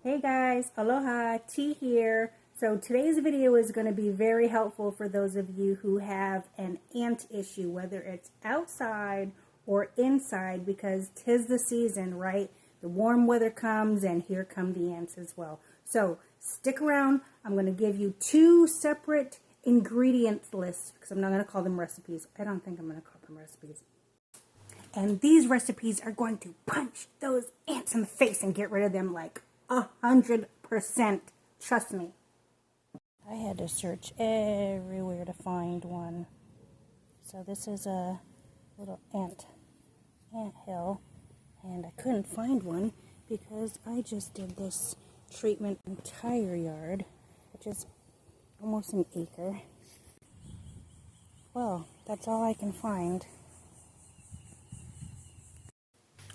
Hey guys, aloha, T here. So today's video is going to be very helpful for those of you who have an ant issue, whether it's outside or inside, because 'tis the season, right? The warm weather comes and here come the ants as well. So stick around. I'm going to give you two separate ingredient lists because I'm not going to call them recipes. I don't think I'm going to call them recipes. And these recipes are going to punch those ants in the face and get rid of them like 100%. Trust me. I had to search everywhere to find one. So this is a little ant hill, and I couldn't find one because I just did this treatment entire yard, which is almost an acre. Well, that's all I can find.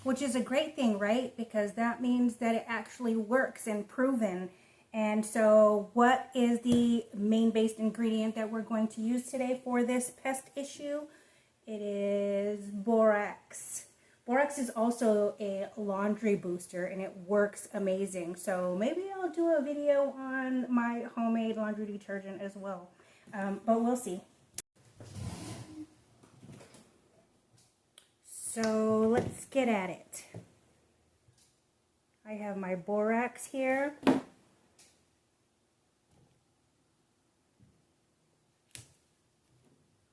Which is a great thing, right? Because that means that it actually works and proven. And so what is the main based ingredient that we're going to use today for this pest issue? It is borax. Borax is also a laundry booster and it works amazing. So maybe I'll do a video on my homemade laundry detergent as well. But we'll see. So let's get at it. I have my borax here. I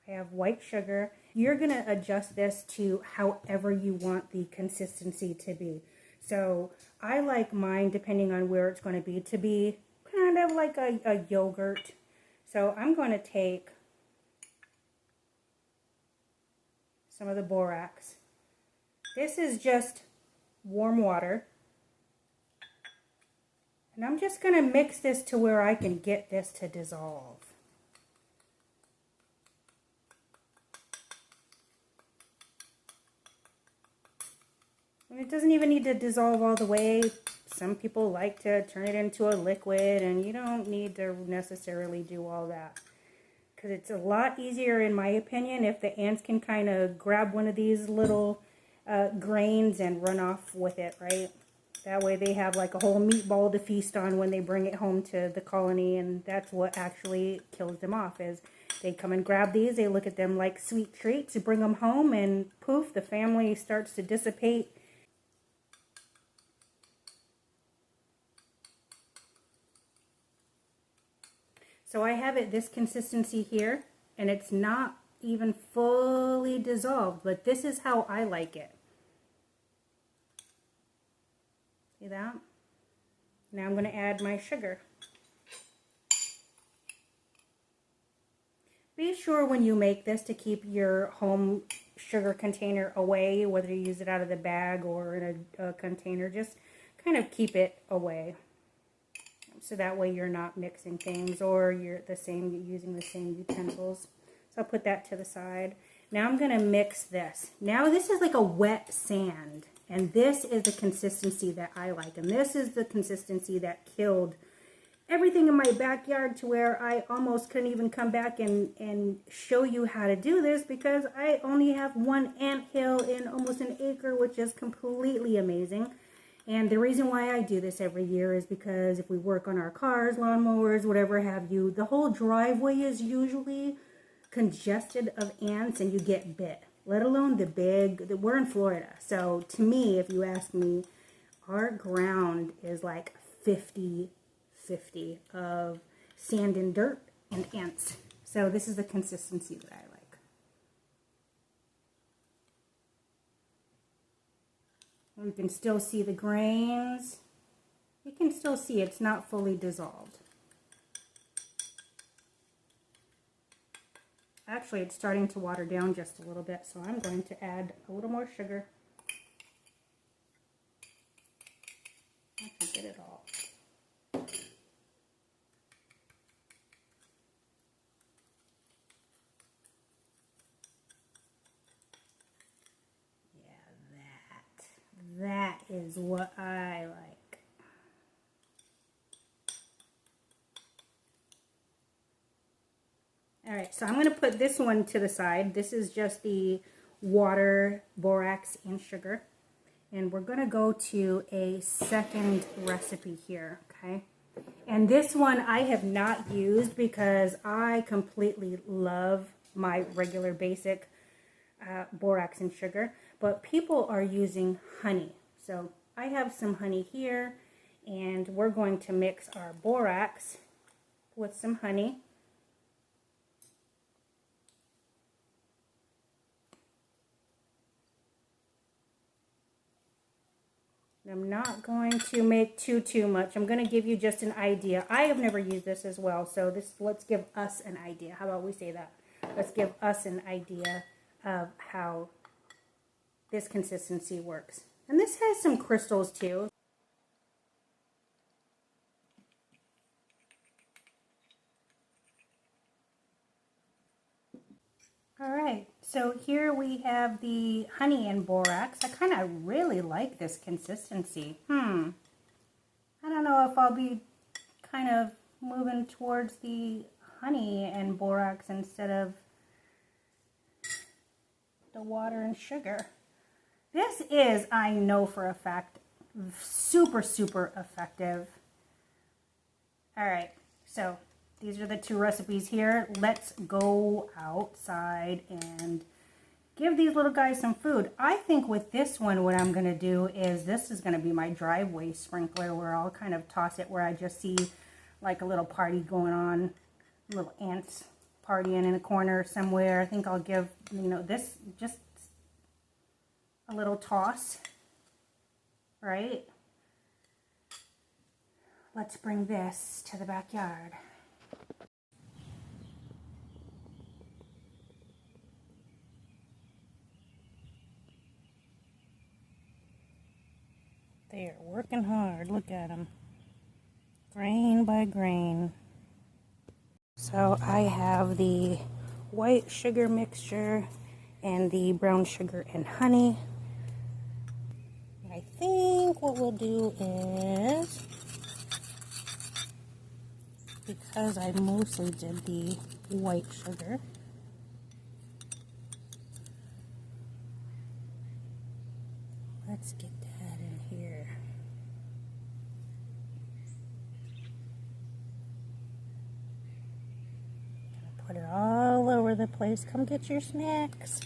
have white sugar. You're going to adjust this to however you want the consistency to be. So I like mine, depending on where it's going to be kind of like a yogurt. So I'm going to take some of the borax. This is just warm water. And I'm just going to mix this to where I can get this to dissolve. And it doesn't even need to dissolve all the way. Some people like to turn it into a liquid, and you don't need to necessarily do all that. Because it's a lot easier, in my opinion, if the ants can kind of grab one of these little grains and run off with it, right? That way they have like a whole meatball to feast on when they bring it home to the colony, and that's what actually kills them off, is they come and grab these, they look at them like sweet treats, bring them home, and poof, the family starts to dissipate. So I have it this consistency here, and it's not even fully dissolved, but this is how I like it. See that? Now I'm going to add my sugar. Be sure when you make this to keep your home sugar container away, whether you use it out of the bag or in a container. Just kind of keep it away. So that way you're not mixing things or you're using the same utensils. So I'll put that to the side. Now I'm going to mix this. Now this is like a wet sand. And this is the consistency that I like. And this is the consistency that killed everything in my backyard to where I almost couldn't even come back and show you how to do this because I only have one ant hill in almost an acre, which is completely amazing. And the reason why I do this every year is because if we work on our cars, lawnmowers, whatever have you, the whole driveway is usually congested of ants and you get bit. Let alone we're in Florida. So to me, if you ask me, our ground is like 50-50 of sand and dirt and ants. So this is the consistency that I like. You can still see the grains. You can still see it's not fully dissolved. Actually, it's starting to water down just a little bit, so I'm going to add a little more sugar. I can get it all. That is what I like. All right, so I'm going to put this one to the side. This is just the water, borax, and sugar. And we're going to go to a second recipe here, okay? And this one I have not used because I completely love my regular basic borax and sugar. But people are using honey. So I have some honey here, and we're going to mix our borax with some honey. I'm not going to make too much. I'm going to give you just an idea. I have never used this as well, so let's give us an idea. How about we say that? Let's give us an idea of how this consistency works. And this has some crystals too. All right, so here we have the honey and borax. I kind of really like this consistency. I don't know if I'll be kind of moving towards the honey and borax instead of the water and sugar. This is, I know for a fact, super effective. All right, so these are the two recipes here. Let's go outside and give these little guys some food. I think with this one, what I'm going to do is this is going to be my driveway sprinkler, where I'll kind of toss it where I just see like a little party going on, little ants partying in a corner somewhere. I think I'll give, this just a little toss, right? Let's bring this to the backyard. They're working hard. Look at them. Grain by grain. So I have the white sugar mixture and the brown sugar and honey. I think what we'll do is, because I mostly did the white sugar, let's get that in here. Put it all over the place. Come get your snacks.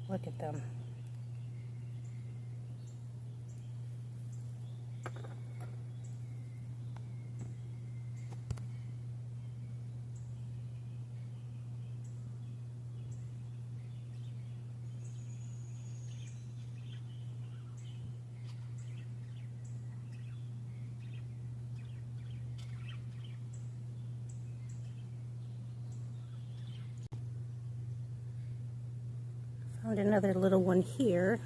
Look at them. Found another little one here.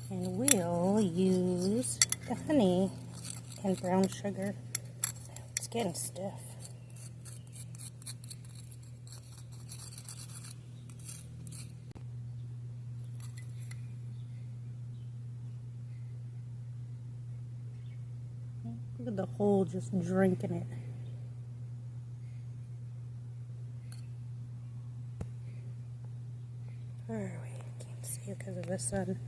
And we'll use the honey and brown sugar. It's getting stiff. Look at the hole just drinking it. Where are we? Can't see it because of the sun.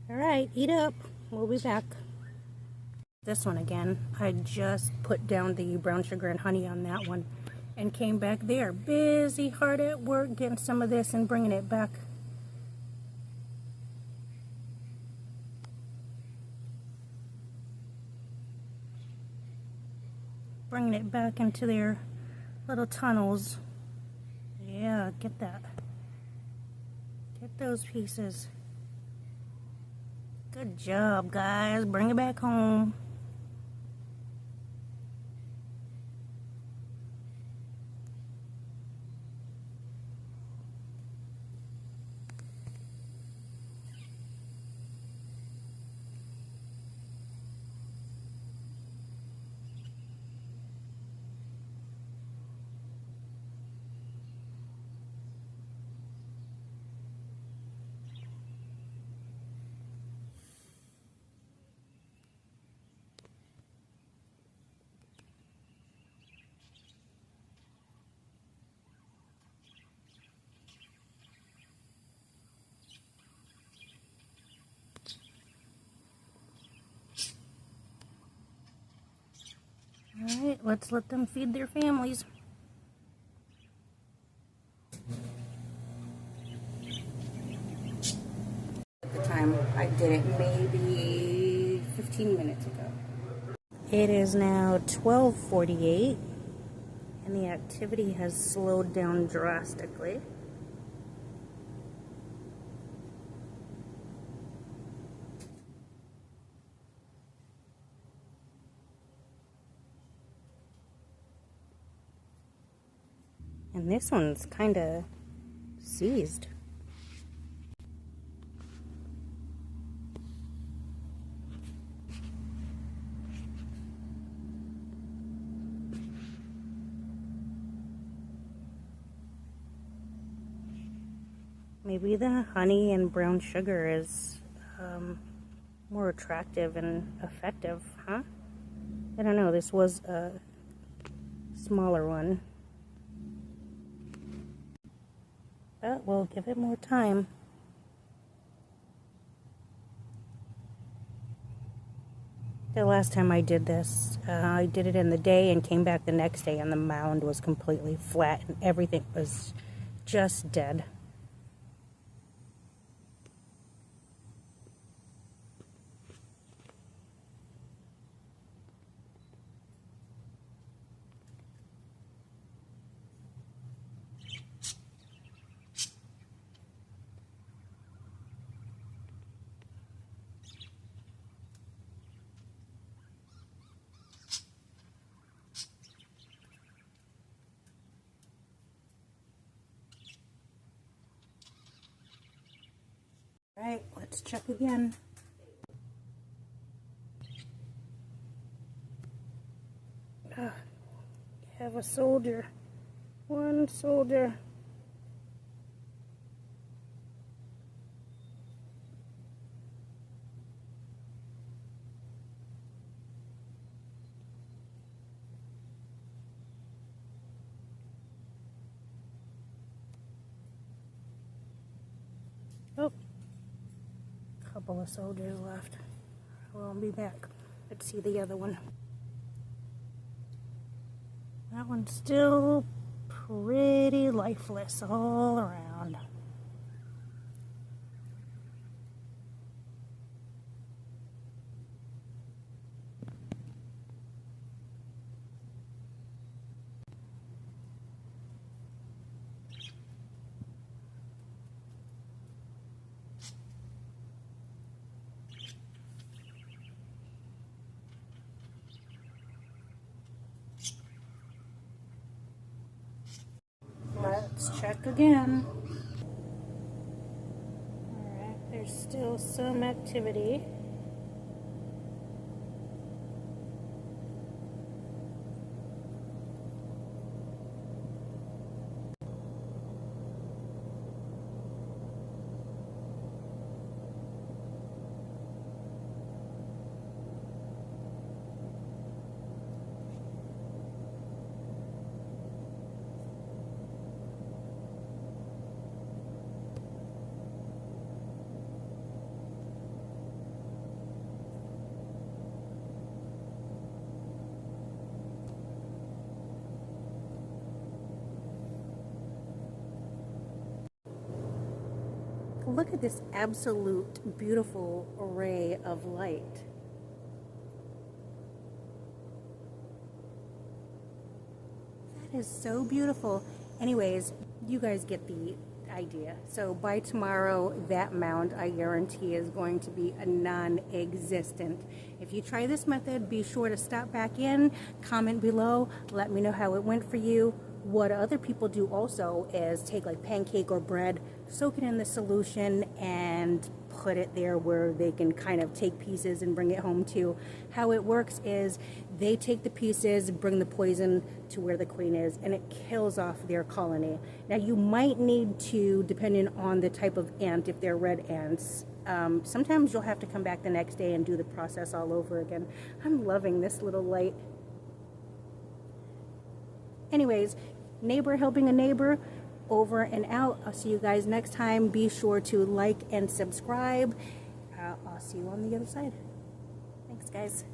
Alright, eat up. We'll be back. This one again, I just put down the brown sugar and honey on that one and came back there. Busy, hard at work, getting some of this and bringing it back. Bringing it back into their little tunnels. Yeah, get that. Get those pieces. Good job, guys. Bring it back home. let's let them feed their families. At the time I did it, maybe 15 minutes ago. It is now 12:48 and the activity has slowed down drastically. And this one's kind of seized. Maybe the honey and brown sugar is more attractive and effective, huh? I don't know, this was a smaller one. But we'll give it more time. The last time I did this, I did it in the day and came back the next day and the mound was completely flat and everything was just dead. Alright, let's check again. Have a soldier. One soldier. Oh, couple of soldiers left. I'll be back. Let's see the other one. That one's still pretty lifeless all around. Let's check again. Alright, there's still some activity. Look at this absolute beautiful array of light. That is so beautiful. Anyways, you guys get the idea. So by tomorrow, that mound, I guarantee, is going to be a non-existent. If you try this method, be sure to stop back in, comment below, let me know how it went for you. What other people do also is take like pancake or bread, soak it in the solution and put it there where they can kind of take pieces and bring it home too. How it works is they take the pieces, bring the poison to where the queen is, and it kills off their colony. Now you might need to, depending on the type of ant, if they're red ants, sometimes you'll have to come back the next day and do the process all over again. I'm loving this little light. Anyways, neighbor helping a neighbor, over and out. I'll see you guys next time. Be sure to like and subscribe. I'll see you on the other side. Thanks, guys.